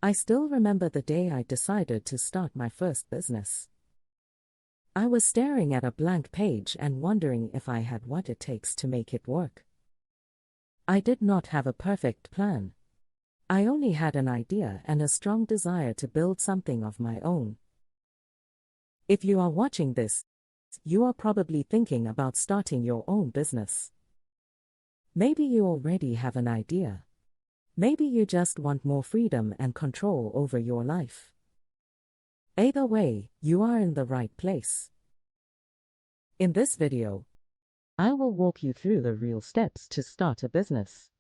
I still remember the day I decided to start my first business. I was staring at a blank page and wondering if I had what it takes to make it work. I did not have a perfect plan. I only had an idea and a strong desire to build something of my own. If you are watching this, you are probably thinking about starting your own business. Maybe you already have an idea. Maybe you just want more freedom and control over your life. Either way, you are in the right place. In this video, I will walk you through the real steps to start a business.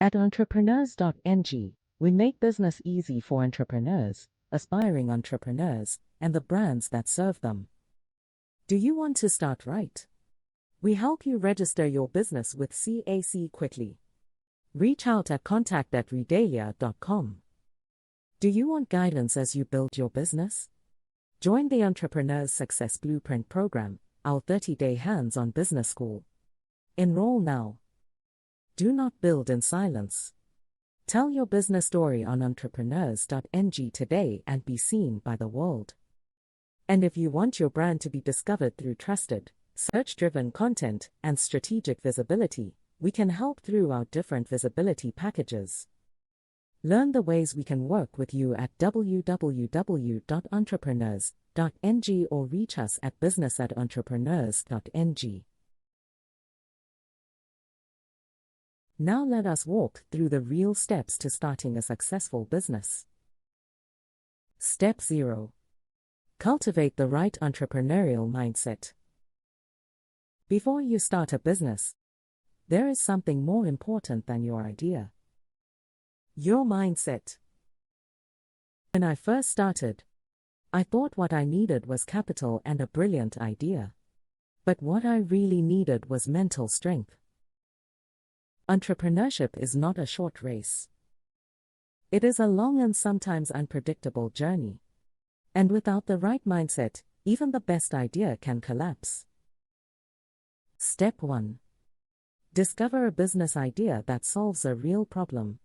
At Entrepreneurs.ng, we make business easy for entrepreneurs, aspiring entrepreneurs, and the brands that serve them. Do you want to start right? We help you register your business with CAC quickly. Reach out at contact@redalia.com. Do you want guidance as you build your business? Join the Entrepreneurs Success Blueprint program, our 30-day hands-on business school. Enroll now. Do not build in silence. Tell your business story on Entrepreneurs.ng today and be seen by the world. And if you want your brand to be discovered through trusted, search-driven content and strategic visibility, we can help through our different visibility packages. Learn the ways we can work with you at www.entrepreneurs.ng or reach us at business@entrepreneurs.ng. Now let us walk through the real steps to starting a successful business. Step 0. Cultivate the right entrepreneurial mindset. Before you start a business, there is something more important than your idea. Your mindset. When I first started, I thought what I needed was capital and a brilliant idea. But what I really needed was mental strength. Entrepreneurship is not a short race. It is a long and sometimes unpredictable journey. And without the right mindset, even the best idea can collapse. Step 1. Discover a business idea that solves a real problem.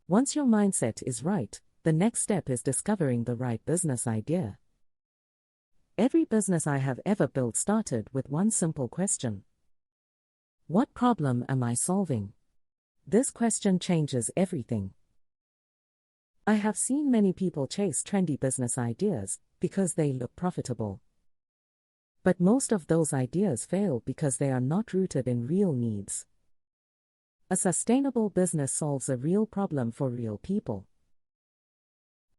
Once your mindset is right, the next step is discovering the right business idea. Every business I have ever built started with one simple question. What problem am I solving? This question changes everything. I have seen many people chase trendy business ideas because they look profitable. But most of those ideas fail because they are not rooted in real needs. A sustainable business solves a real problem for real people.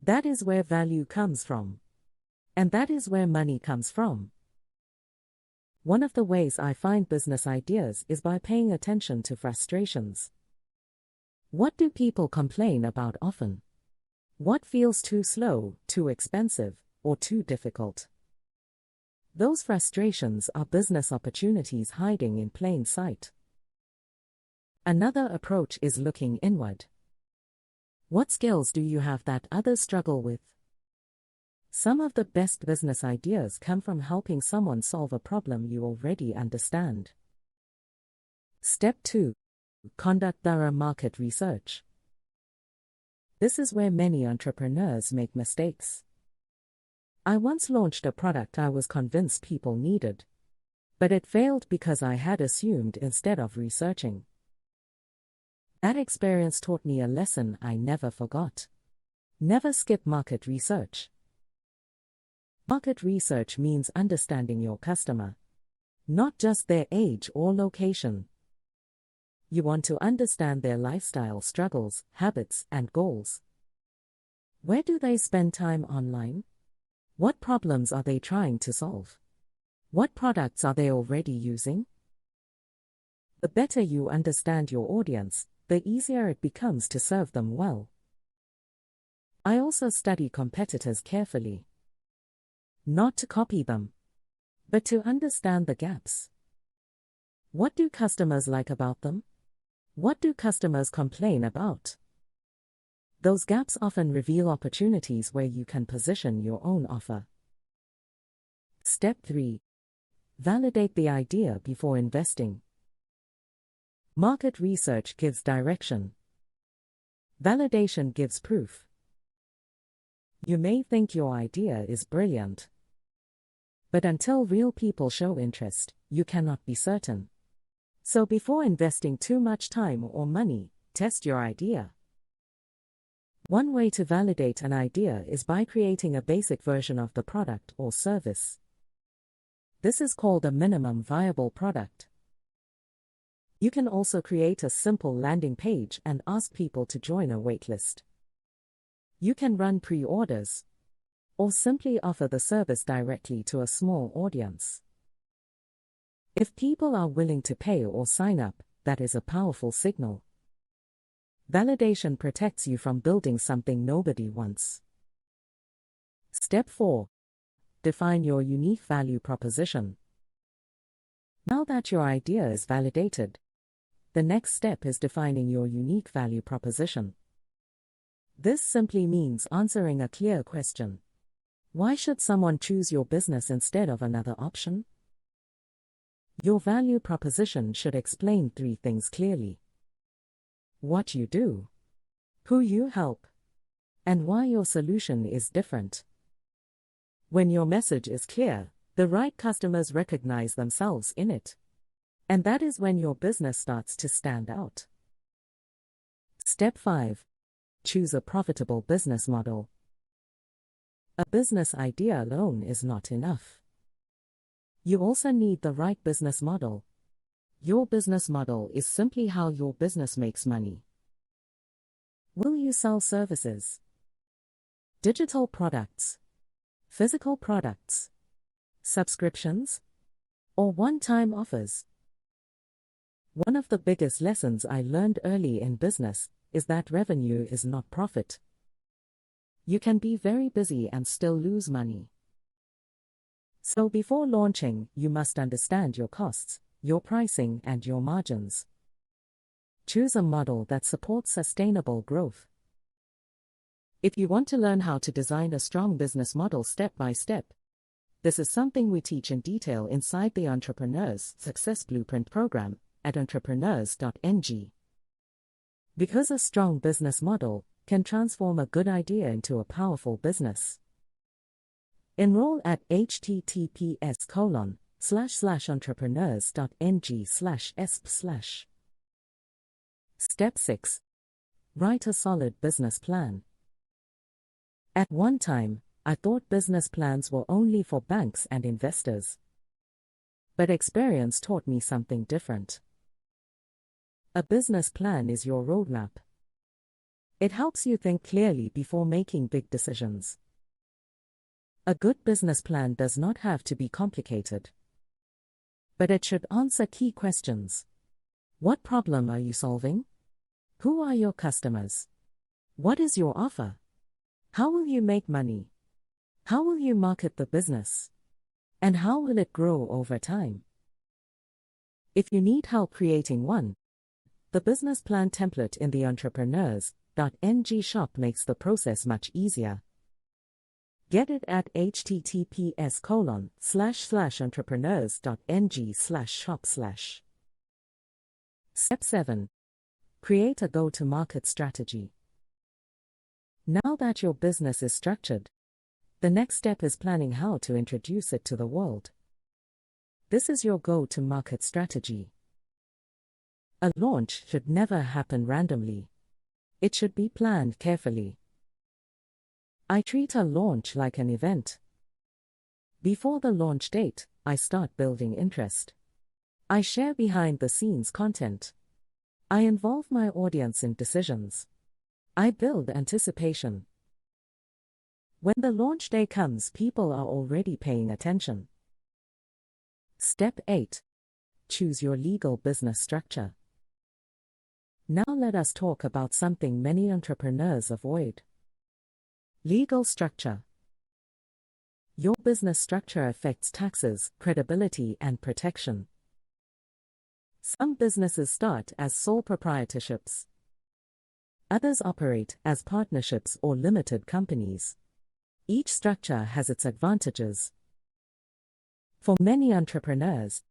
That is where value comes from. And that is where money comes from. One of the ways I find business ideas is by paying attention to frustrations. What do people complain about often? What feels too slow, too expensive, or too difficult? Those frustrations are business opportunities hiding in plain sight. Another approach is looking inward. What skills do you have that others struggle with? Some of the best business ideas come from helping someone solve a problem you already understand. Step 2. Conduct thorough market research. This is where many entrepreneurs make mistakes. I once launched a product I was convinced people needed. But it failed because I had assumed instead of researching. That experience taught me a lesson I never forgot. Never skip market research. Market research means understanding your customer, not just their age or location. You want to understand their lifestyle struggles, habits, and goals. Where do they spend time online? What problems are they trying to solve? What products are they already using? The better you understand your audience, the easier it becomes to serve them well. I also study competitors carefully. Not to copy them, but to understand the gaps. What do customers like about them? What do customers complain about? Those gaps often reveal opportunities where you can position your own offer. Step 3. Validate the idea before investing. Market research gives direction. Validation gives proof. You may think your idea is brilliant, but until real people show interest, you cannot be certain. So before investing too much time or money, test your idea. One way to validate an idea is by creating a basic version of the product or service. This is called a minimum viable product. You can also create a simple landing page and ask people to join a waitlist. You can run pre-orders, or simply offer the service directly to a small audience. If people are willing to pay or sign up, that is a powerful signal. Validation protects you from building something nobody wants. Step 4. Define your unique value proposition. Now that your idea is validated, the next step is defining your unique value proposition. This simply means answering a clear question. Why should someone choose your business instead of another option? Your value proposition should explain 3 things clearly: what you do, who you help, and why your solution is different. When your message is clear, the right customers recognize themselves in it. And that is when your business starts to stand out. Step 5. Choose a profitable business model. A business idea alone is not enough. You also need the right business model. Your business model is simply how your business makes money. Will you sell services, digital products, physical products, subscriptions, or one-time offers? One of the biggest lessons I learned early in business is that revenue is not profit. You can be very busy and still lose money. So before launching, you must understand your costs, your pricing, and your margins. Choose a model that supports sustainable growth. If you want to learn how to design a strong business model step by step, this is something we teach in detail inside the Entrepreneurs Success Blueprint program at Entrepreneurs.ng. Because a strong business model can transform a good idea into a powerful business. Enroll at https://entrepreneurs.ng/esp/. Step 6. Write a solid business plan. At one time, I thought business plans were only for banks and investors. But experience taught me something different. A business plan is your roadmap. It helps you think clearly before making big decisions. A good business plan does not have to be complicated, but it should answer key questions. What problem are you solving? Who are your customers? What is your offer? How will you make money? How will you market the business? And how will it grow over time? If you need help creating one, the business plan template in the Entrepreneurs.ng shop makes the process much easier. Get it at https://entrepreneurs.ng/shop/. Step 7. Create a go-to-market strategy. Now that your business is structured, the next step is planning how to introduce it to the world. This is your go-to-market strategy. A launch should never happen randomly. It should be planned carefully. I treat a launch like an event. Before the launch date, I start building interest. I share behind-the-scenes content. I involve my audience in decisions. I build anticipation. When the launch day comes, people are already paying attention. Step 8. Choose your legal business structure. Now let us talk about something many entrepreneurs avoid. Legal structure. Your business structure affects taxes, credibility, and protection. Some businesses start as sole proprietorships. Others operate as partnerships or limited companies. Each structure has its advantages. For many entrepreneurs,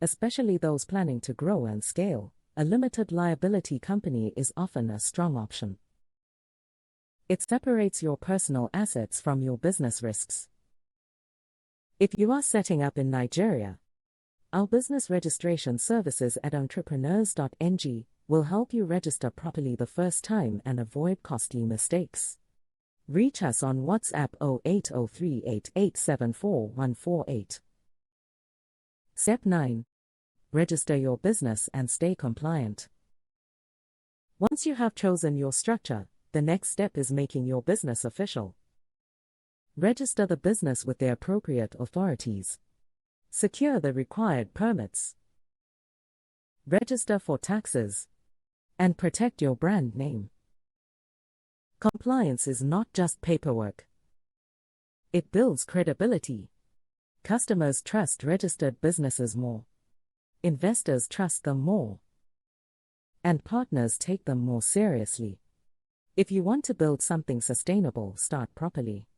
especially those planning to grow and scale, a limited liability company is often a strong option. It separates your personal assets from your business risks. If you are setting up in Nigeria, our business registration services at Entrepreneurs.ng will help you register properly the first time and avoid costly mistakes. Reach us on WhatsApp 08038874148. Step 9. Register your business and stay compliant. Once you have chosen your structure, the next step is making your business official. Register the business with the appropriate authorities. Secure the required permits. Register for taxes. And protect your brand name. Compliance is not just paperwork. It builds credibility. Customers trust registered businesses more. Investors trust them more. And partners take them more seriously. If you want to build something sustainable, start properly.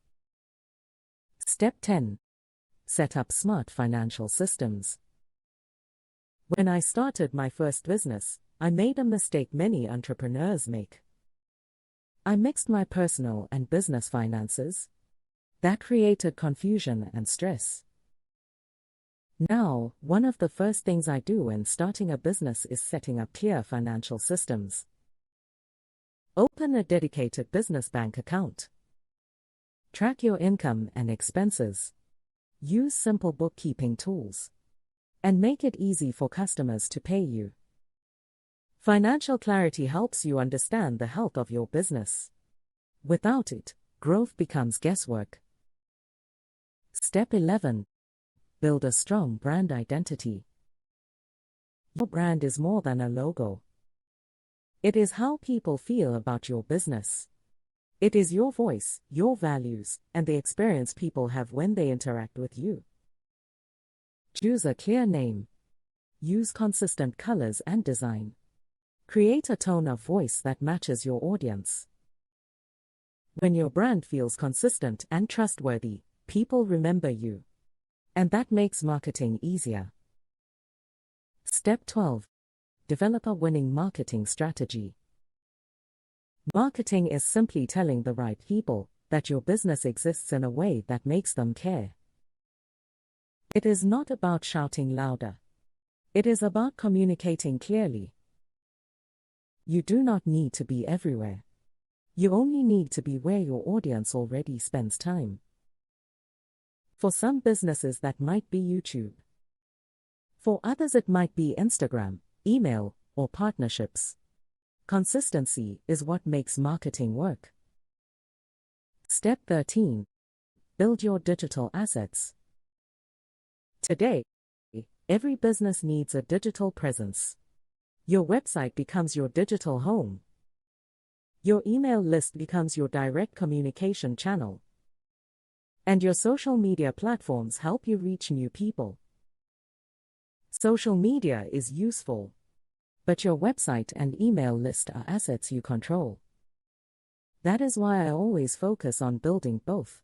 Step 10. Set up smart financial systems. When I started my first business, I made a mistake many entrepreneurs make. I mixed my personal and business finances. That created confusion and stress. Now, one of the first things I do when starting a business is setting up clear financial systems. Open a dedicated business bank account. Track your income and expenses. Use simple bookkeeping tools. And make it easy for customers to pay you. Financial clarity helps you understand the health of your business. Without it, growth becomes guesswork. Step 11. Build a strong brand identity. Your brand is more than a logo. It is how people feel about your business. It is your voice, your values, and the experience people have when they interact with you. Choose a clear name. Use consistent colors and design. Create a tone of voice that matches your audience. When your brand feels consistent and trustworthy, people remember you. And that makes marketing easier. Step 12. Develop a winning marketing strategy. Marketing is simply telling the right people that your business exists in a way that makes them care. It is not about shouting louder. It is about communicating clearly. You do not need to be everywhere. You only need to be where your audience already spends time. For some businesses that might be YouTube. For others it might be Instagram, email, or partnerships. Consistency is what makes marketing work. Step 13. Build your digital assets. Today, every business needs a digital presence. Your website becomes your digital home. Your email list becomes your direct communication channel. And your social media platforms help you reach new people. Social media is useful, but your website and email list are assets you control. That is why I always focus on building both.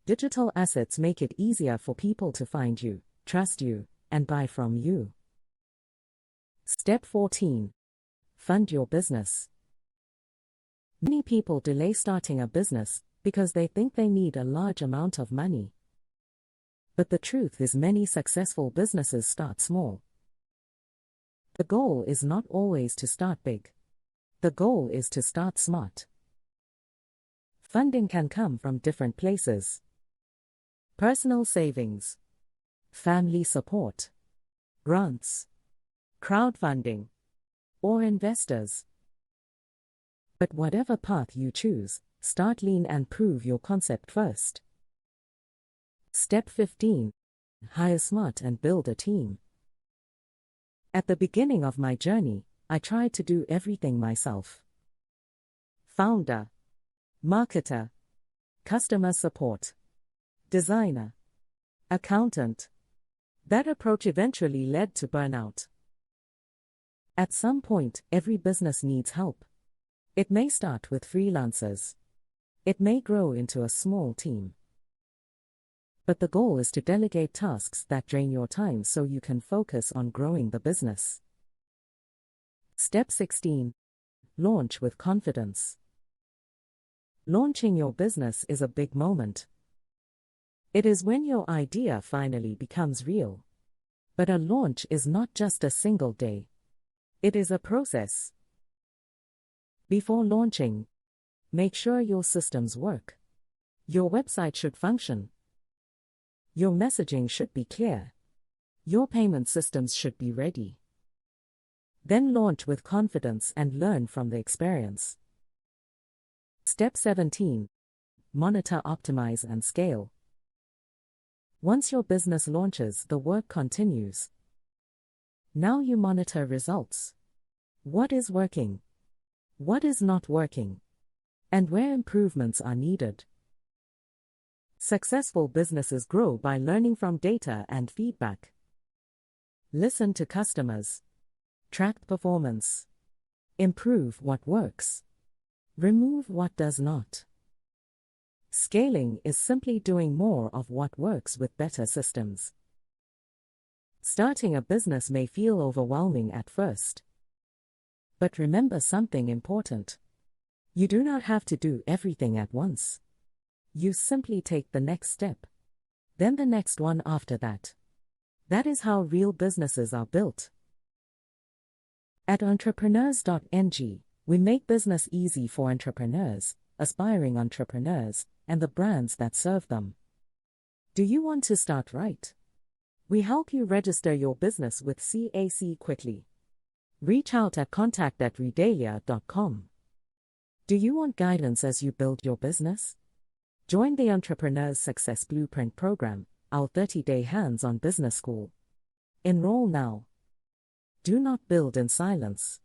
Digital assets make it easier for people to find you, trust you, and buy from you. Step 14. Fund your business. Many people delay starting a business because they think they need a large amount of money. But the truth is many successful businesses start small. The goal is not always to start big. The goal is to start smart. Funding can come from different places. Personal savings, family support, grants, crowdfunding, or investors. But whatever path you choose, start lean and prove your concept first. Step 15. Hire smart and build a team. At the beginning of my journey, I tried to do everything myself. Founder, marketer, customer support, designer, accountant. That approach eventually led to burnout. At some point, every business needs help. It may start with freelancers. It may grow into a small team. But the goal is to delegate tasks that drain your time so you can focus on growing the business. Step 16. Launch with confidence. Launching your business is a big moment. It is when your idea finally becomes real. But a launch is not just a single day. It is a process. Before launching, make sure your systems work. Your website should function. Your messaging should be clear. Your payment systems should be ready. Then launch with confidence and learn from the experience. Step 17. Monitor, optimize, and scale. Once your business launches, the work continues. Now you monitor results. What is working? What is not working? And where improvements are needed. Successful businesses grow by learning from data and feedback. Listen to customers. Track performance. Improve what works. Remove what does not. Scaling is simply doing more of what works with better systems. Starting a business may feel overwhelming at first. But remember something important. You do not have to do everything at once. You simply take the next step. Then the next one after that. That is how real businesses are built. At Entrepreneurs.ng, we make business easy for entrepreneurs, aspiring entrepreneurs, and the brands that serve them. Do you want to start right? We help you register your business with CAC quickly. Reach out at contact@redalia.com. Do you want guidance as you build your business? Join the Entrepreneurs Success Blueprint program, our 30-day hands-on business school. Enroll now. Do not build in silence.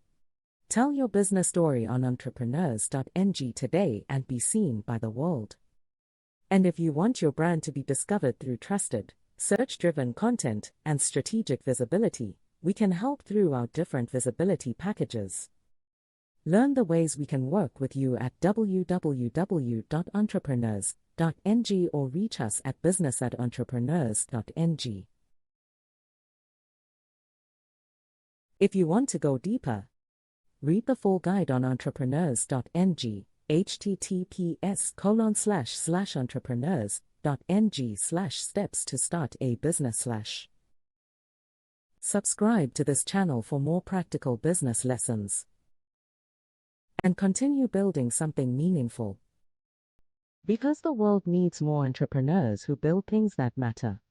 Tell your business story on Entrepreneurs.ng today and be seen by the world. And if you want your brand to be discovered through trusted, search-driven content and strategic visibility, we can help through our different visibility packages. Learn the ways we can work with you at www.entrepreneurs.ng or reach us at business@entrepreneurs.ng. If you want to go deeper, read the full guide on Entrepreneurs.ng, https://entrepreneurs.ng/steps to start a business/. Subscribe to this channel for more practical business lessons. And continue building something meaningful. Because the world needs more entrepreneurs who build things that matter.